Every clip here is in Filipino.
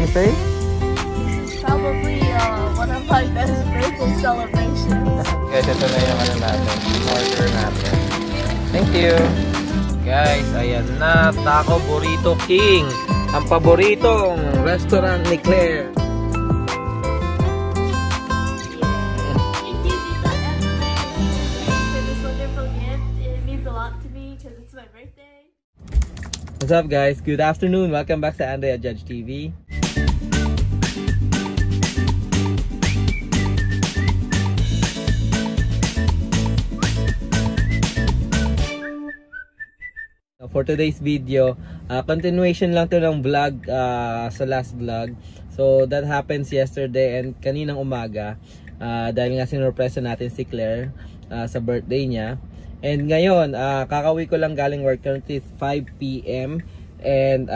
you say? This is probably one of my best birthday celebrations. Guys, ito na yung ano natin. Order natin. Thank you. Guys, ayan na. Taco Burrito King. Ang paboritong restaurant ni Claire. What's up guys? Good afternoon. Welcome back to Andrea Judge TV. For today's video, continuation lang to ng vlog sa last vlog. So that happens yesterday and kaninang umaga dahil nga sinurpresa natin si Claire sa birthday niya. And ngayon, kakauwi ko lang galing work, currently 5 PM. And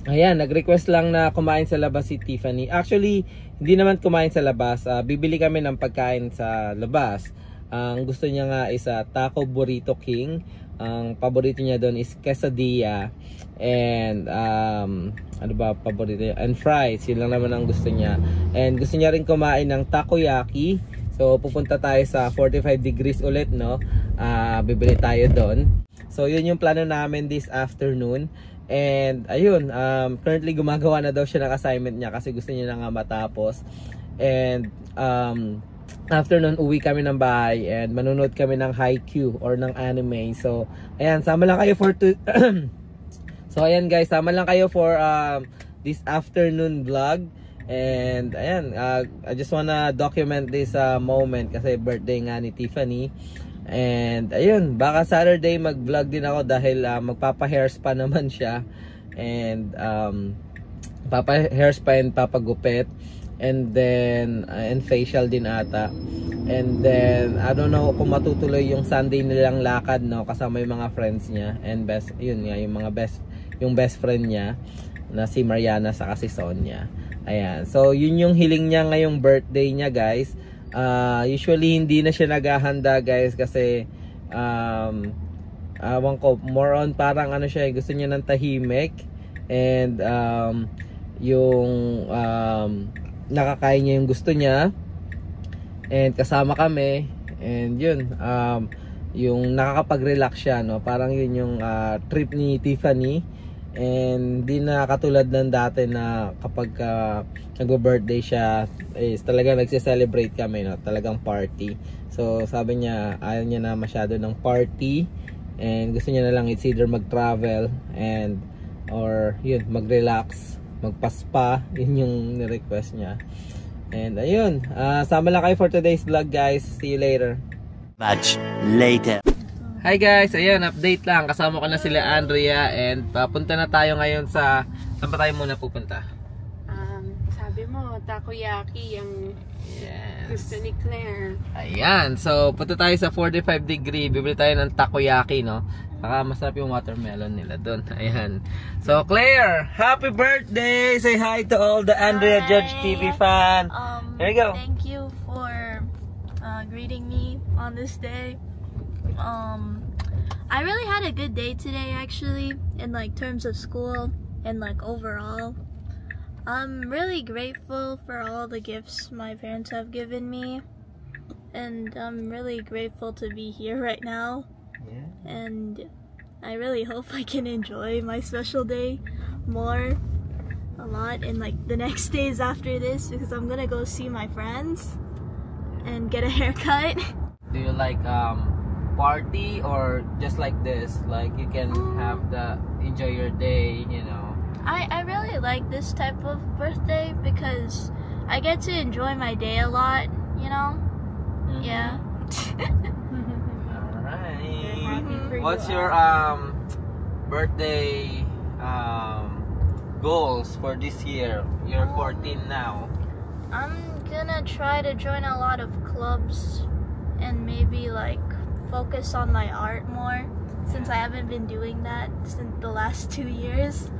ayan, nag-request lang na kumain sa labas si Tiffany. Actually, hindi naman kumain sa labas. Bibili kami ng pagkain sa labas. Ang gusto niya nga is Taco Burrito King. Ang paborito niya doon is quesadilla. And ano ba paborito niya? And fries. Yun lang naman ang gusto niya. And gusto niya rin kumain ng takoyaki. So pupunta tayo sa 45 degrees ulit, no? Bibili tayo doon. So yun yung plano namin this afternoon. And ayun, currently gumagawa na daw siya ng assignment niya kasi gusto niya na nga matapos. And after nun, uwi kami ng bahay and manunod kami ng Haikyuu or ng anime. So ayan, sama lang kayo for So ayan guys, sama lang kayo for this afternoon vlog. And ayan, I just wanna document this moment kasi birthday nga ni Tiffany. And ayun, baka Saturday mag-vlog din ako dahil magpapa-hairs pa naman siya. And papa-hairs pa and papagupit. And then and facial din ata. And then I don't know kung matutuloy yung Sunday nilang lakad, no, kasama yung mga friends niya. And yun nga, yung best friend niya na si Mariana sa si Sonia. Ayan. So, yun yung hiling niya ngayong birthday niya, guys. Usually, hindi na siya naghahanda, guys, kasi awan ko, more on parang ano siya, gusto niya ng tahimik. And yung nakakain niya yung gusto niya. And kasama kami. And yun, yung nakakapag-relax siya, no? Parang yun yung trip ni Tiffany. And di na katulad ng dati na kapag nag-birthday siya is talaga nagse-celebrate kami, no? Talagang party. So sabi niya ayaw niya na masyado ng party and gusto niya na lang it's either mag-travel and or yun, mag-relax, magpa-spa. Yun yung ni-request niya. And ayun, sama lang kayo for today's vlog, guys. See you later. Much later. Hi guys, ayan, update lang. Kasama ko na sila Andrea and papunta na tayo ngayon sa... Saan pa tayo muna pupunta? Sabi mo, takoyaki yung gusto ni Claire. Ayan, so punta tayo sa 45 degree. Bibili tayo ng takoyaki, no? Saka masarap yung watermelon nila doon. Ayan. So Claire, happy birthday! Say hi to all the Andrea Judge TV fan. Here you go. Thank you for greeting me on this day. I really had a good day today, actually, in like terms of school and like overall. I'm really grateful for all the gifts my parents have given me, and I'm really grateful to be here right now. Yeah. And I really hope I can enjoy my special day a lot in like the next days after this, because I'm gonna go see my friends and get a haircut. Do you like party or just like this, like you can have enjoy your day, you know? I really like this type of birthday because I get to enjoy my day a lot, you know? Yeah. Alright. What's your birthday goals for this year? You're 14 now. I'm gonna try to join a lot of clubs and maybe like focus on my art more, since I haven't been doing that since the last 2 years,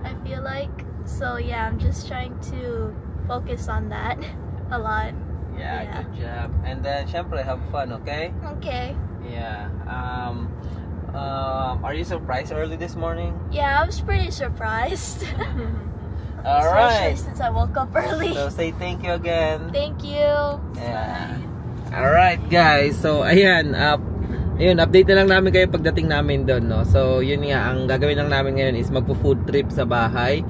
I feel like. So yeah, I'm just trying to focus on that a lot. Yeah, good job. And then syempre have fun, okay? Okay. Yeah. Are you surprised early this morning? Yeah, I was pretty surprised. Alright. Especially since I woke up early. So say thank you again. Thank you. Yeah. Alright guys, so ayan, update na lang namin kayo pagdating namin doon, no? So yun nga, ang gagawin lang namin ngayon is magpo-food trip sa bahay.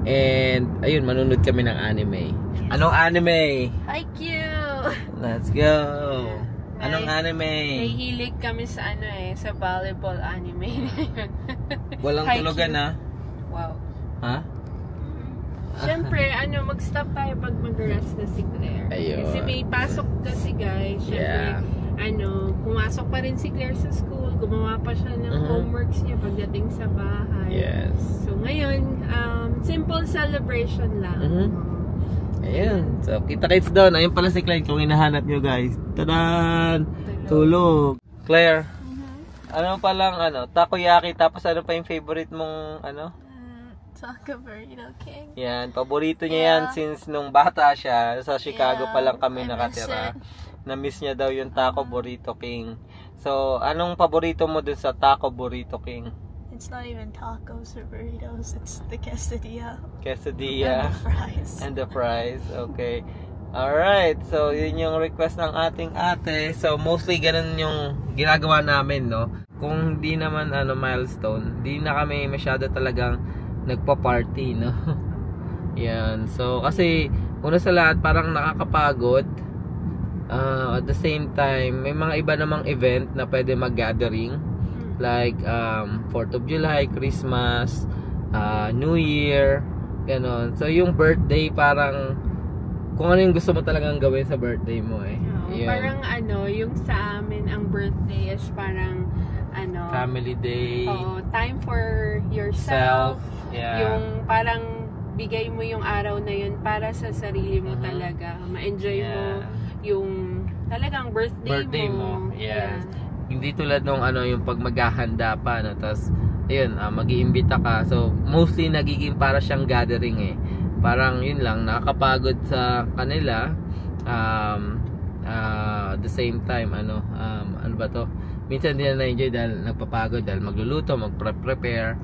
And ayun, manunod kami ng anime. Anong anime? Haikyuu. Let's go. Anong anime? Nahihilig kami sa sa volleyball anime. Walang Haikyuu. tulugan ha? Wow. Ha? Siyempre, mag-stop tayo pag mag-rest na si Claire. Ayun. Kasi may pasok kasi guys. Siyempre, pumasok pa rin si Claire sa school. Gumawa pa siya ng homeworks niya pagdating sa bahay. Yes. So ngayon, simple celebration lang. Ayun. So, kita-kits doon. Ayun pala si Claire kung hinahanap nyo guys. Tadaan! Tulog. Claire, ano palang takoyaki, tapos ano pa yung favorite mong Taco Burrito King. Yan, paborito niya yan since nung bata siya. Sa Chicago pa lang kami nakatira. Na-miss niya daw yung Taco Burrito King. So, anong paborito mo dun sa Taco Burrito King? It's not even tacos or burritos. It's the quesadilla. Quesadilla. And the fries. And the fries. Okay. Alright. So, yun yung request ng ating ate. So, mostly ganun yung ginagawa namin, no? Kung hindi naman milestone, di na kami masyado talagang nagpa-party, no? Yan. So, kasi una sa lahat, parang nakakapagod. At the same time, may mga iba namang event na pwede mag-gathering. Like, 4th of July, Christmas, New Year, ganon. So, yung birthday, parang kung ano yung gusto mo talagang gawin sa birthday mo, eh. Parang yung sa amin, ang birthday is parang family day. Time for yourself. Yeah. Yung parang bigay mo yung araw na yun para sa sarili mo talaga. Ma-enjoy mo yung talagang birthday mo. Yes. Hindi tulad nung yung pag maghahanda pa, no? Tapos, ayun, mag-iimbita ka. So, mostly nagiging para siyang gathering, eh. Parang yun lang, nakakapagod sa kanila. At the same time, ano ba to? Minsan din na-enjoy dahil nagpapagod, dahil magluluto, mag-prepare.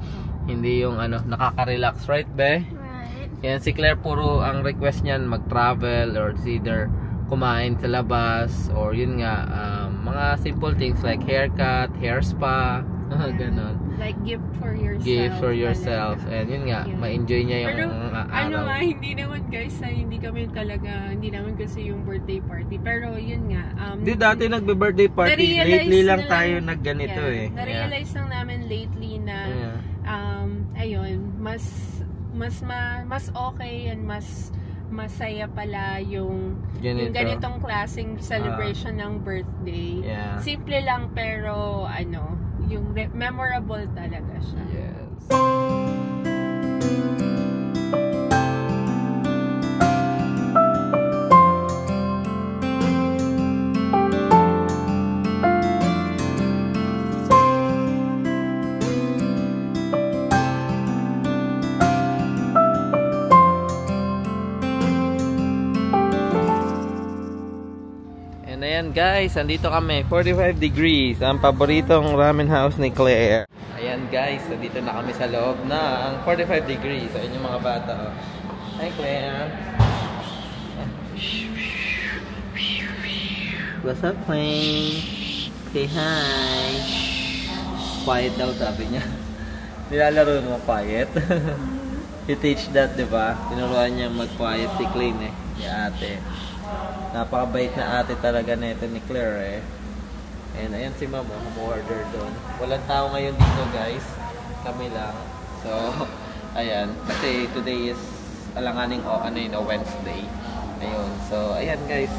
Hindi yung nakaka-relax, right, be? Right. Yan, si Claire puro ang request niyan mag-travel or either kumain sa labas or yun nga, mga simple things like haircut, hair spa, ganon. Like gift for yourself. Gift for yourself. And yun nga, ma-enjoy niya yung Pero, araw. hindi naman guys, hindi naman kasi yung birthday party. Pero yun nga. Di dati nagbe-birthday party. Lately lang tayo nagganito eh. Na-realize lang namin lately na, ayun, mas okay and mas masaya pala yung ganitong klaseng celebration ng birthday. Yeah. Simple lang pero yung memorable talaga siya. Yes. And ayan guys, andito kami, 45 degrees, ang paboritong ramen house ni Claire. Ayan guys, andito na kami sa loob na ang 45 degrees. Ayan yung mga bata. Oh. Hi Claire. What's up, Queen? Say hi. Quiet daw sabi niya. Nilalaro mo quiet. You teach that, di ba? Tinuruan niya mag-quiet si Clean eh. Si ate. Napakabait na ate talaga nito ni Claire eh. And ayan si Mamo, order doon. Walang tao ngayon dito guys. Kami lang. So, ayan. Kasi today is alanganing Wednesday. Ayun. So, ayan guys.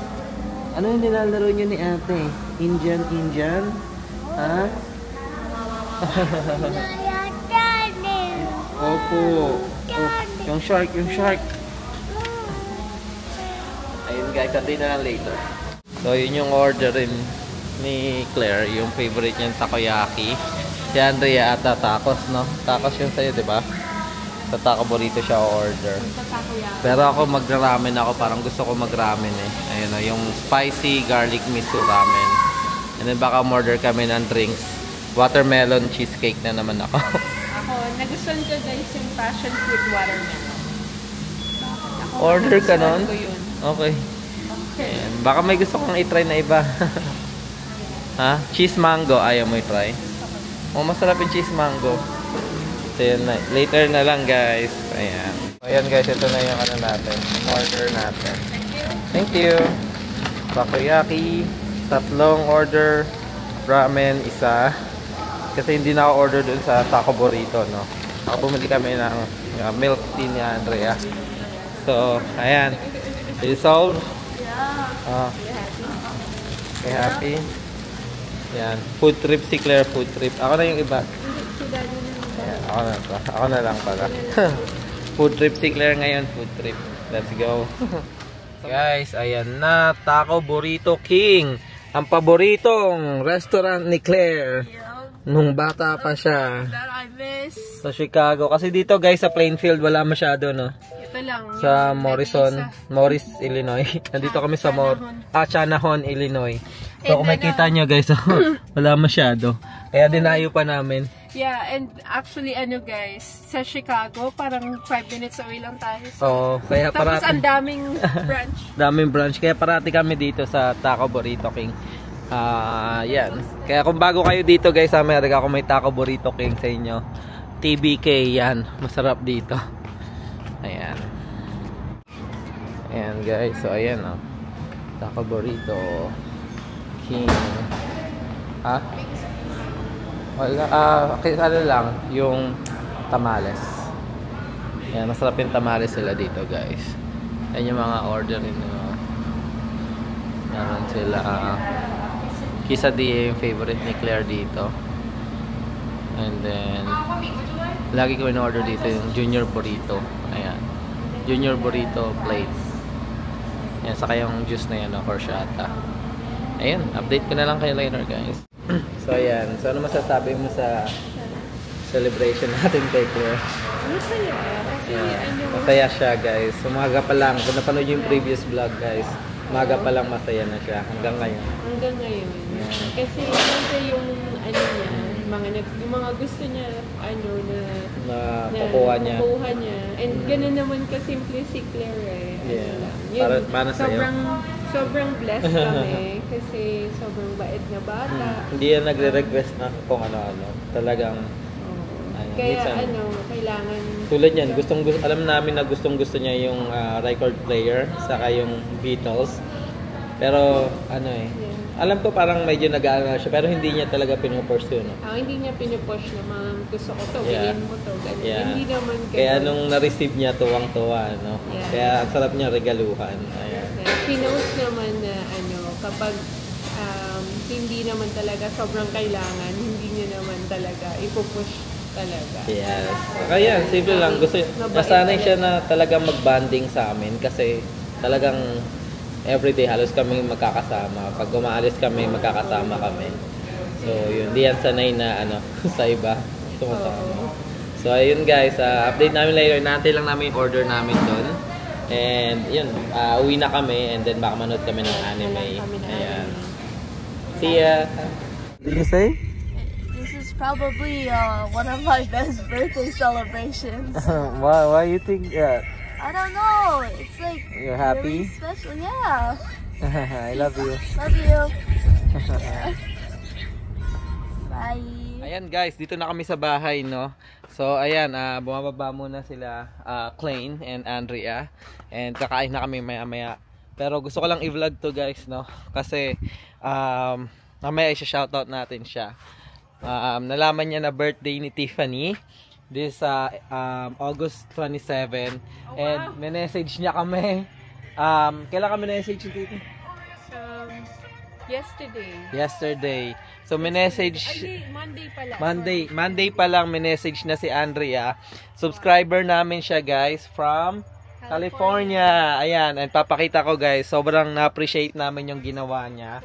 Ano yung nilalaro niyo ni ate? Indian? Ha? Opo. Oh, yung shark. Ayun guys, sabihin na lang later. So yun yung order rin ni Claire, yung favorite niyang takoyaki. Si Andrea ata tacos, no? Tacos yun sa'yo, di ba? Sa taco burrito siya order. Pero ako magra-ramen ako, parang gusto ko mag-ramen eh. Ayun o, yung spicy garlic miso ramen. And then baka order kami ng drinks. Watermelon cheesecake na naman ako. Ako, nagustuhan ko guys yung passion fruit watermelon. Order ka nun? Ko yun. Okay. Ayan. Baka may gusto kong i-try na iba. Ha? Cheese mango. Ayaw mo i-try? Oh, masarap yung cheese mango. So, yun na. Later na lang, guys. Ayan. So, ayan, guys. Ito na yung ano natin. Order natin. Thank you. Takoyaki. 3 order. Ramen, 1. Kasi hindi na ako order dun sa Taco Burrito, no? Bumili kami ng milk tea ni Andrea. So, ayan. Resolve. Okay, happy. Yan. Food trip si Claire, food trip. Ako na yung iba. Ayan, ako na lang pala. Food trip si Claire ngayon, food trip. Let's go. Guys, ayan na. Taco Burrito King. Ang paboritong restaurant ni Claire. Nung bata pa siya. That I miss. Sa Chicago. Kasi dito guys, sa Plainfield, wala masyado, no? Ito lang. Sa Morris, Illinois. Nandito kami sa Chanahon, Illinois. So kung makikita nyo guys, wala masyado. Kaya dinayo pa namin. Yeah, and actually guys, sa Chicago, parang 5 minutes away lang tayo. So, kaya tapos parati, ang daming branch. daming branch. Kaya parati kami dito sa Taco Burrito King. Yan. Kaya kung bago kayo dito guys sa Amerika, kung may Taco Burrito King sa inyo, TBK yan. Masarap dito. Ayan. Ayan guys. So ayan Taco Burrito King. Wala. Ano lang, yung tamales. Ayan, masarap yung tamales sila dito guys. Ayan yung mga order nito. Meron sila quesadilla, yung favorite ni Claire dito. And then lagi ko in-order dito yung junior burrito. Ayan. Junior burrito plate. Ayan, saka yung juice na yan, horchata. Ayan, update ko na lang kayo later guys. So ayan, so ano masasabi mo sa celebration natin kay Claire? Masaya. Kasi masaya siya guys. Umaga pa lang, kung napanood yung previous vlog guys, umaga pa lang masaya na siya hanggang ngayon. Hanggang ngayon. Yeah. Kasi siyempre yung niya, yung mga gusto niya na kukuha niya. And ganun naman kasimple si Claire Yeah. Para sobrang blessed kami kasi sobrang bait na bata. Hindi yan nagre-request na kung ano-ano. Talagang kaya minsan, kailangan tulad yan, alam namin na gustong-gusto niya yung record player saka yung Beatles. Pero alam ko parang medyo nag-aaral siya pero hindi niya talaga pinupursue, no? Hindi niya pinupush na gusto ko to, bilhin mo to. Hindi naman kaya nung na-receive niya tuwang-tuwa, no? Kaya ang sarap niya regaluhan. Ayan. Pinost naman na kapag hindi naman talaga sobrang kailangan, hindi niya naman talaga ipupush talaga. Yes. Kaya simple lang, nasanay siya na talagang mag-bonding sa amin kasi talagang everyday halos kami magkakasama. Pag umaalis kami, magkakasama kami. So, yun. Di yan sanay na sa iba. Tumatama. So, ayun guys. Update namin later. Nantay lang namin yung order namin doon. And, yun. Uwi na kami. And then, baka manood kami ng anime. Ayan. See ya! Did you say? This is probably one of my best birthday celebrations. Why you think that? I don't know. It's like you're happy? really special. Yeah. I love you. Love you. Bye. Ayan guys, dito na kami sa bahay, no? So ayan, bumababa muna sila Klein and Andrea. And kakain na kami maya-maya. Pero gusto ko lang i-vlog to guys, no? Kasi mamaya i-shoutout natin siya. Nalaman niya na birthday ni Tiffany this August 27. Oh, wow. And may-message niya kami. Kailan kami na-message ni Titi? Yesterday. So may-message Monday pa lang may-message na si Andrea. Subscriber namin siya guys from California. Ayan, and papakita ko guys, sobrang na-appreciate namin yung ginawa niya.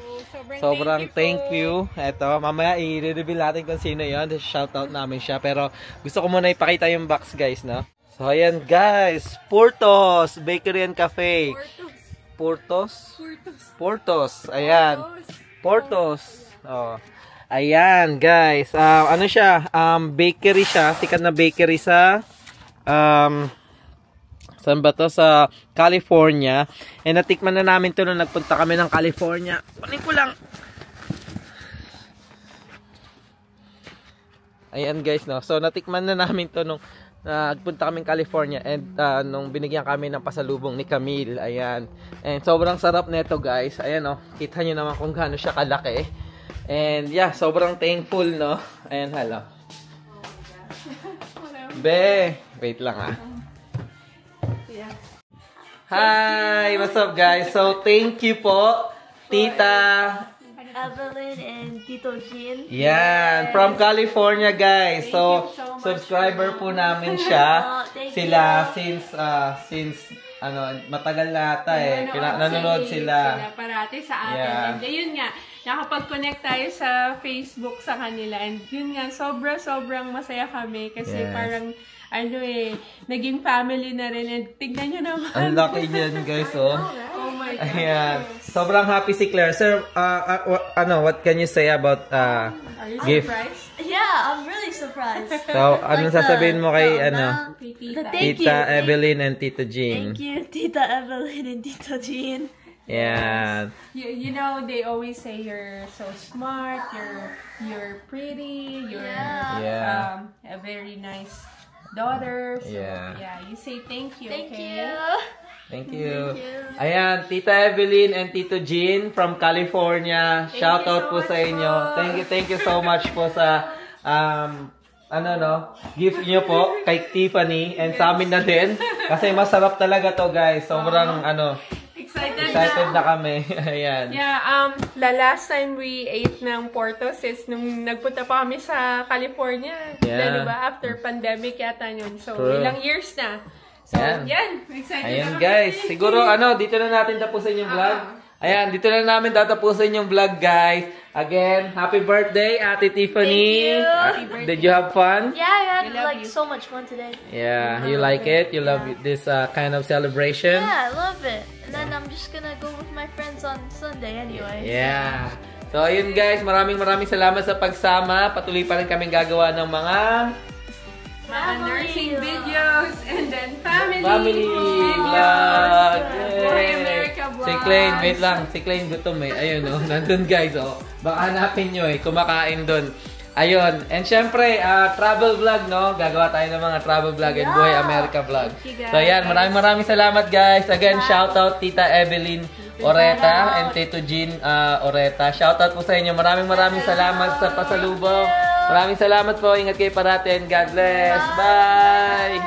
Sobrang thank you. Eto, mamaya i-reveal natin kung sino yun. Shoutout namin siya. Pero gusto ko muna ipakita yung box guys, no? So ayan guys, Portos Bakery and Cafe. Portos. Ayan. Portos. Oh. Ayan guys. Ano siya? Bakery siya. Sikat na bakery sa Saan ba to? Sa California. And natikman na namin to nung nagpunta kami ng California. Kunin ko lang. Ayan guys, no. So natikman na namin to nung nagpunta kami ng California and nung binigyan kami ng pasalubong ni Camille. Ayan. And sobrang sarap nito guys. Ayan, no. Kita nyo naman kung gaano siya kalaki. And yeah, sobrang thankful, no. Ayan, hello. Be, wait lang Hi, what's up guys? So thank you po, Tita Evelyn and Tito Jean. Yan, from California guys. So subscriber po namin siya. Sila since matagal na ata nanonood sila. Parati sa atin. Yeah. And yun nga, nakapag-connect tayo sa Facebook sa kanila. And yun nga, sobrang masaya kami. Kasi parang, naging family na rin. And tignan nyo naman. Ang laki niyan guys, oh. Oh my God. Ayan. Sobrang happy si Claire. Sir, what can you say about Are you gift? surprised? Yeah, I'm really surprised. So, anong sasabihin mo kay Thank Tita you. Evelyn and Tito Jean? Thank you, Tita Evelyn and Tito Jean. Yeah. You know, they always say you're so smart, you're pretty, you're a very nice daughter. So, yeah, you say thank you, Thank okay? you. Thank you. Ayan, Tita Evelyn and Tito Jean from California. Shout out po sa inyo. Thank you so much po sa gift niyo po kay Tiffany and sa amin na din. Kasi masarap talaga to guys. Sobrang excited na kami. Ayan. Yeah, the last time we ate ng Portos is nung nagpunta pa kami sa California. Yeah. Diba? After pandemic yata yun. So, True. ilang years na. So, yan. Excited Ayan na guys. kami. Siguro dito na natin tapusin yung vlog. Ayan, dito na namin tatapusin yung vlog guys. Again, happy birthday Ate Tiffany. Thank you. Did you have fun? Yeah, I We had love you. so much fun today. Yeah, you like it? You love this kind of celebration? Yeah, I love it. And then I'm just gonna go with my friends on Sunday anyway. Yeah. So, ayun guys, maraming salamat sa pagsama. Patuloy pa rin kaming gagawa ng mga Mga nursing videos and then family vlog. Boy America vlog. Si Klein, wait lang. Si Klein gutom eh. Ayun oh, nandun guys oh. Baka hanapin nyo eh, kumakain dun. Ayun. And syempre, travel vlog, no? Gagawa tayo ng mga travel vlog and Buhay America vlog. So, ayan. Maraming salamat, guys. Again, shout out Tita Evelyn Oreta and Tito Jean Oreta. Shout out po sa inyo. Maraming salamat sa pasalubong. Maraming salamat po. Ingat kayo parati and God bless. Bye!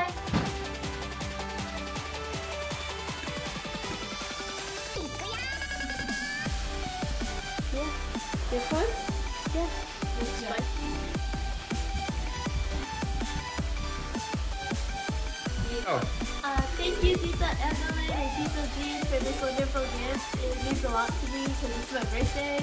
This one? Yeah. This is fine. Thank you, Tita Evelyn and Tito Jean, for this wonderful gift. It means a lot to me because it's my birthday.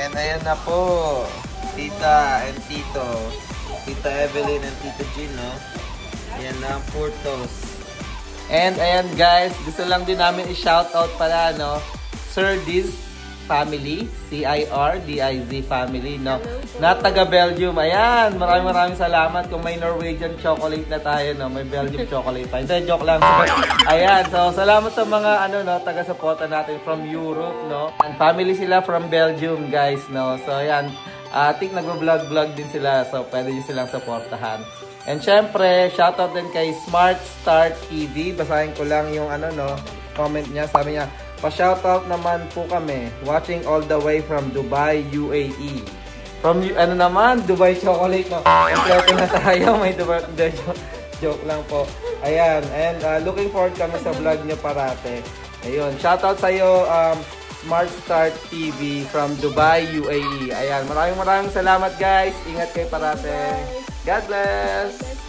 And ayan na po, Tita and Tito. Tita Evelyn and Tito Jean, no? Ayan na ang Portos. And ayan guys, gusto lang din namin i-shoutout pala, no? Sir Diz family, C-I-R-D-I-Z family, no? Na taga Belgium. Ayan, maraming salamat kung may Norwegian chocolate na tayo, no? May Belgium chocolate pa. Hindi, joke lang. Ayan, so salamat sa mga, taga-suporta natin from Europe, no? And family sila from Belgium, guys, no? So, ayan, I think nag-vlog din sila, so pwede nyo silang supportahan. And syempre, shoutout din kay Smart Star TV. Basahin ko lang yung, comment niya. Sabi niya, pa-shoutout naman po kami, watching all the way from Dubai, UAE. From, Dubai chocolate, no? Kompleto na tayo, may Dubai, joke lang po. Ayan, and looking forward kami sa vlog niyo parate. Ayun, shoutout sa'yo, Smart Star TV from Dubai, UAE. Ayan, maraming salamat guys. Ingat kayo parate. God bless!